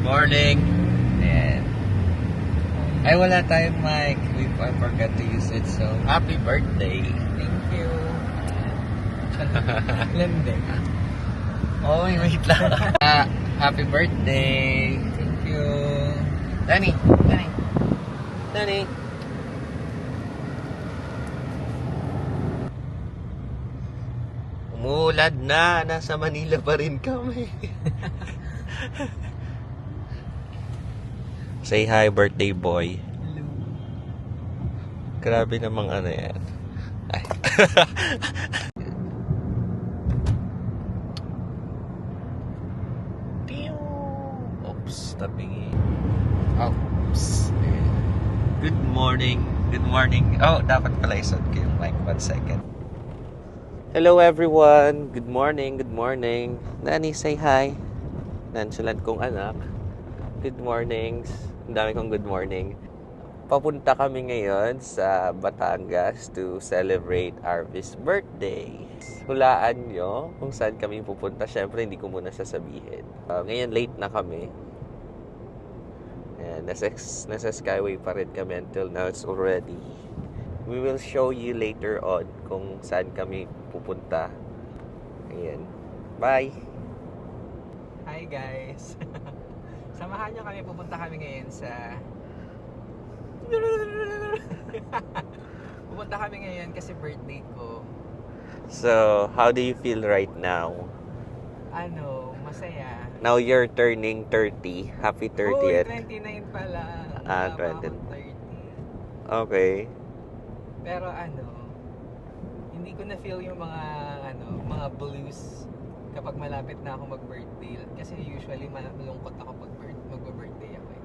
morning. And ay, wala tayong mic. I forgot to use it. So, happy birthday. Thank you. Lende. Oh, wait lang. Happy birthday. Thank you. Danny. Umuulad na. Nasa Manila pa rin kami. Say hi, birthday boy. Hello. Grabe namang ano yan. Ay. Oops, tabi. Oops. Good morning. Good morning. Oh, dapat pala isod ko yung mic. 1 second. Hello everyone. Good morning. Good morning. Nani, say hi. Nansulat kong anak. Good mornings. Ang dami kong good morning. Papunta kami ngayon sa Batangas to celebrate Arvis' birthday. Hulaan nyo kung saan kami pupunta. Siyempre, hindi ko muna sasabihin. Ngayon, late na kami. And nasa Skyway pa rin kami until now. It's already. We will show you later on kung saan kami pupunta. Ayan. Bye! Hi guys. Samahan nyo kami, pupunta kami ngayon sa pupunta kami ngayon kasi birthday ko. So, how do you feel right now? Masaya. Now you're turning 30. Happy 30th. 29 pala. 20. 30. Okay. Pero hindi ko na feel yung mga blues kapag malapit na ako mag-birthday. Kasi usually malungkot ako pag mag-birthday ako eh.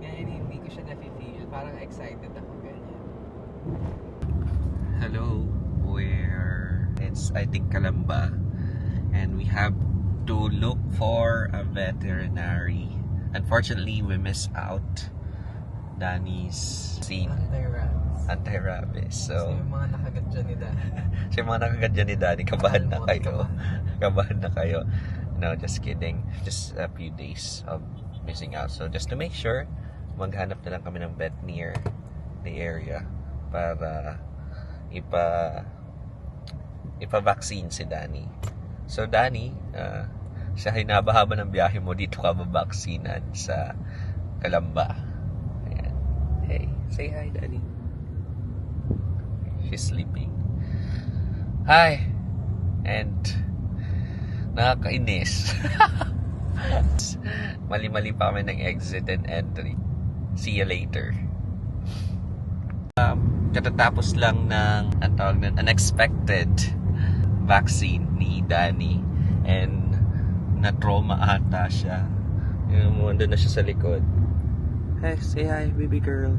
Ngayon hindi ko siya na-feel. Parang excited ako ganyan. Hello. It's I think Calamba. And we have to look for a veterinary. Unfortunately, we missed out Danny's scene. Anti-rabies. So, yung mga nakagat dyan ni Dan. yung mga nakagat dyan ni Danny, kabahan na kayo. Kabahan na kayo. No, just kidding. Just a few days of missing out. So, just to make sure, maghanap na lang kami ng vet near the area para ipa-vaccine si Danny. So, Danny, sa hinabahaba ng biyahe mo, dito ka ba-vaksinan sa Calamba. Ayan. Hey, say hi, Danny. She's sleeping. Hi! And nakakainis. Mali-mali pa kami ng exit and entry. See you later. Katatapos lang ng unexpected vaccine ni Danny. And na-trauma ata siya. Yung na siya sa likod. Hey, say hi, baby girl.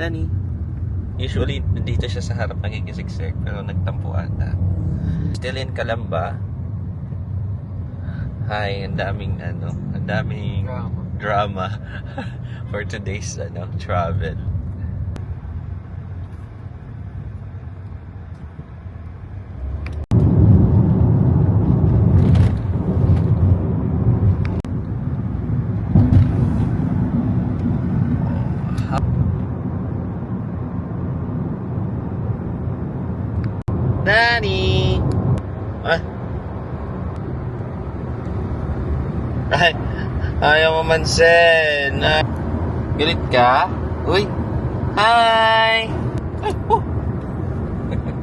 Danny. Usually, nandito siya sa harap nagkikisiksik, pero nagtampo ata. Still in Calamba. Hi, ang daming drama for today's travel. Danny! Ay, ayaw mo mansin. Galit ka? Uy! Hi!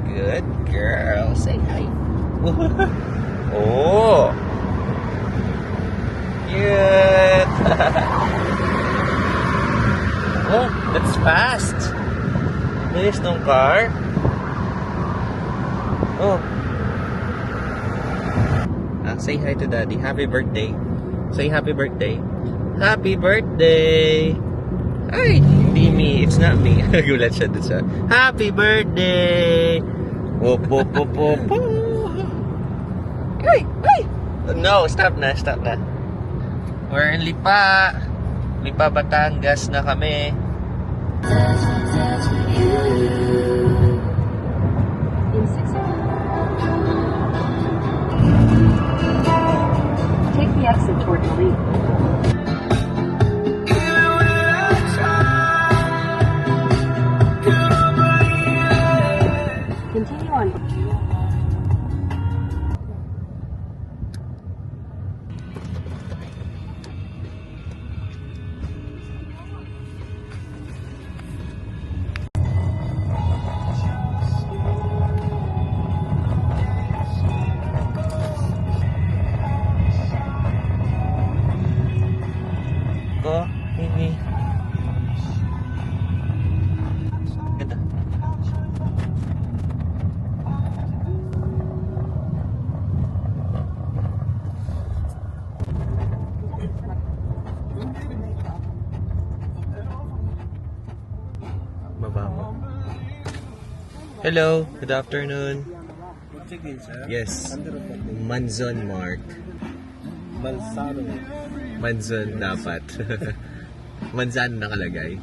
Good girl. Say hi. Oh! Cute! Oh, that's fast. Bilis ng car. Oh. Say hi to Daddy. Happy birthday. Say happy birthday. Happy birthday. Ay, hindi me. It's not me. Gulat siya dun sa happy birthday. Whoop, whoop, whoop, whoop. Ay, ay. No, stop na. We're in Lipa. Lipa, Batangas na kami. Take the exit toward the lead. Hello, good afternoon. Chicken, sir. Yes, Under po. Manzon Mark. Balsaro. Manzon dapat. Manzan nakalagay.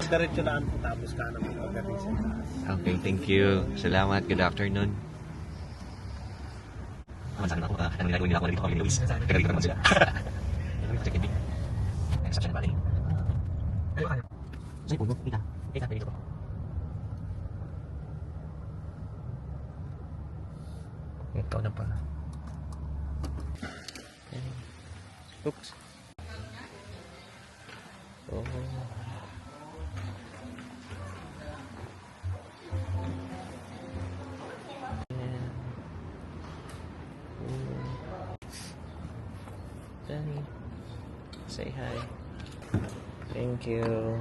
Diretso lang po tapos kanan po pagdating sa taas. Okay, thank you. Salamat, good afternoon. Manzan ako. Anong ginagawa nila ako dito kami ni Luis? Kagaling ko naman sila. Check in. Exception ba rin? Say, puno. Ika. Ika, dito ko. Ikaw na pala. Oops. Oh. Danny, say hi. Thank you.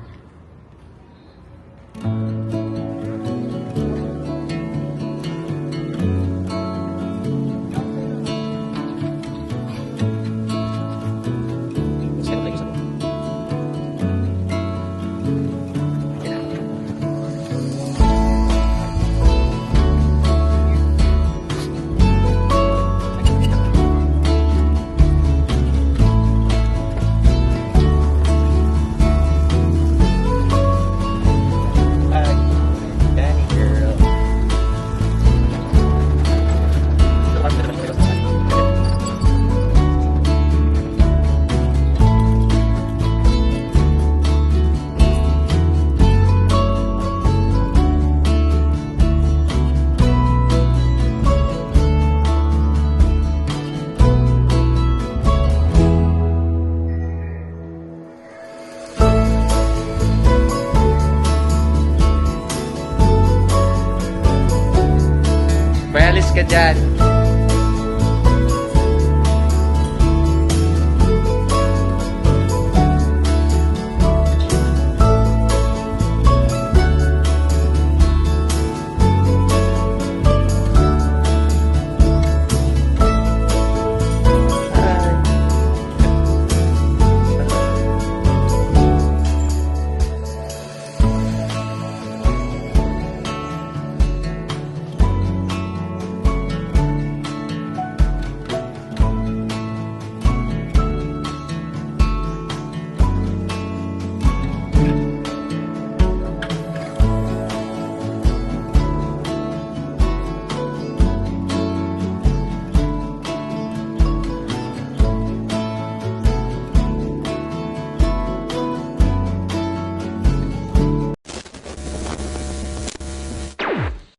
Alis ka dyan.